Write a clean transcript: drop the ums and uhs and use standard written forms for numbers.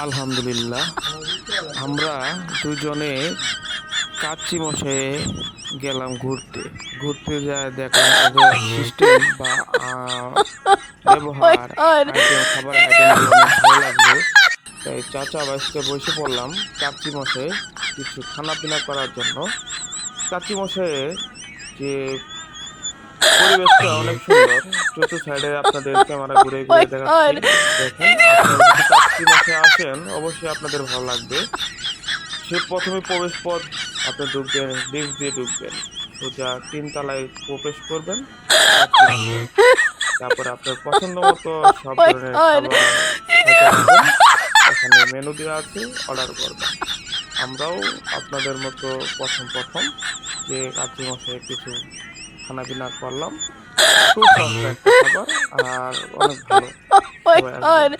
আলহামদুলিল্লাহ, আমরা দুজনে কাচ্চি মশাই গেলাম ঘুরতে। ঘুরতে যায় দেখলাম ওদের সিস্টেম বা my ব্যবহার, god. খাবার আইটেমগুলো অনেক ভালো লাগলো। তাই চাচা বাসকে বসে পড়লাম কাচ্চি মশাই কিছু খানা পিনা করার জন্য। কাচ্চি মশাইয়ের যে পরিবেশটা অনেক সুন্দর। চতুর সাইডে আপনাদের ক্যামেরা ঘুরে ঘুরে My দেখাচ্ছি, god. দেখেন। আপনারা যদি কাচ্চি মশাই আসেন অবশ্যই আপনাদের ভালো লাগবে। সে প্রথমে প্রবেশ পথ, আপনি ঢুকবেন, লিফট দিয়ে ঢুকবেন, সোজা তিনতলায় প্রবেশ করবেন কাচ্চি মশাই। তারপরে আপনার পছন্দ মতো সব My ধরনের god. খাবার খাইতে পারবেন। এখানে মেনু দেওয়া আছে, অর্ডার করবেন। আমরাও আপনাদের মতো প্রথম প্রথম যে কাচ্চি মশাই কিছু খানা পিনা করলাম। খুব সস্তা একটা খাবার আর অনেক ভালো। My সবাই আসবেন। god.